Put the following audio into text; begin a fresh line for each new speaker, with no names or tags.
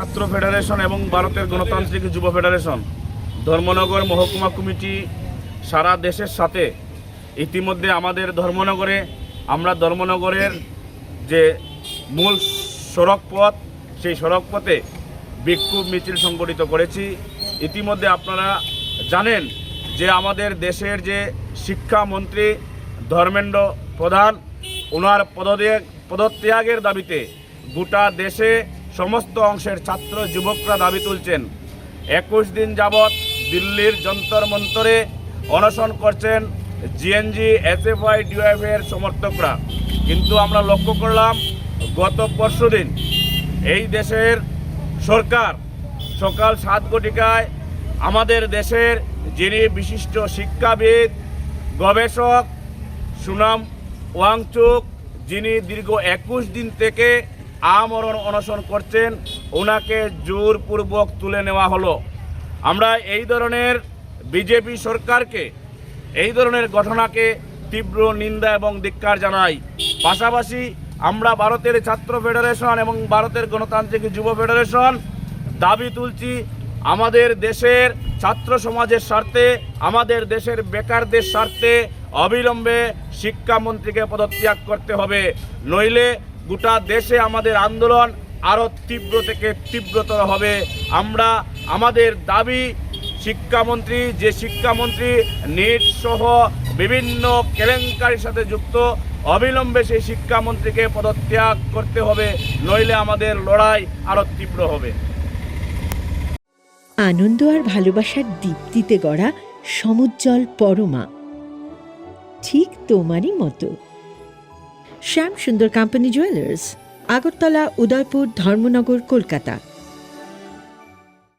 ছাত্র ফেডারেশন এবং ভারতের গণতান্ত্রিক যুব ফেডারেশন ধর্মনগর মহকুমা কমিটি সারা দেশের সাথে ইতিমধ্যে আমাদের ধর্মনগরে আমরা ধর্মনগরের যে মূল সড়ক পথ সেই সড়ক পথে বিক্ষোভ মিছিল সংগঠিত করেছি। ইতিমধ্যে আপনারা জানেন যে আমাদের দেশের যে শিক্ষামন্ত্রী ধর্মেন্দ্র প্রধান ওনার পদত্যাগের দাবিতে গোটা দেশে সমস্ত অংশের ছাত্র যুবকরা দাবি তুলছেন। 21 দিন যাবৎ দিল্লির যন্তর মন্তরে অনশন করছেন জিএনজি, এসএফআই, ডিওএফের সমর্থকরা। কিন্তু আমরা লক্ষ্য করলাম গত পরশুদিন এই দেশের সরকার সকাল 7 ঘটিকায় আমাদের দেশের যিনি বিশিষ্ট শিক্ষাবিদ গবেষক সুনাম ওয়াংচুক, যিনি দীর্ঘ 21 দিন থেকে আমরণ অনশন করছেন, ওনাকে জোরপূর্বক তুলে নেওয়া হলো। আমরা এই ধরনের বিজেপি সরকারকে, এই ধরনের ঘটনাকে তীব্র নিন্দা এবং ধিক্কার জানাই। পাশাপাশি আমরা ভারতের ছাত্র ফেডারেশন এবং ভারতের গণতান্ত্রিক যুব ফেডারেশন দাবি তুলছি আমাদের দেশের ছাত্র সমাজের স্বার্থে, আমাদের দেশের বেকারদের স্বার্থে অবিলম্বে শিক্ষামন্ত্রীকে পদত্যাগ করতে হবে, নইলে গোটা দেশে আমাদের আন্দোলন আরও তীব্র থেকে তীব্রতর হবে। আমরা আমাদের দাবি শিক্ষামন্ত্রী, যে শিক্ষামন্ত্রী নিট সহ বিভিন্ন কেলেঙ্কারির সাথে যুক্ত, অবিলম্বে সেই শিক্ষামন্ত্রীকে পদত্যাগ করতে হবে, নইলে আমাদের লড়াই আরও তীব্র হবে।
আনন্দ আর ভালোবাসার দীপ্তিতে গড়া সমুজ্জ্বল পরমা, ঠিক তোমারই মতো। শ্যাম সুন্দর কোম্পানি জুয়েলার্স, আগরতলা, উদয়পুর, ধর্মনগর, কলকাতা।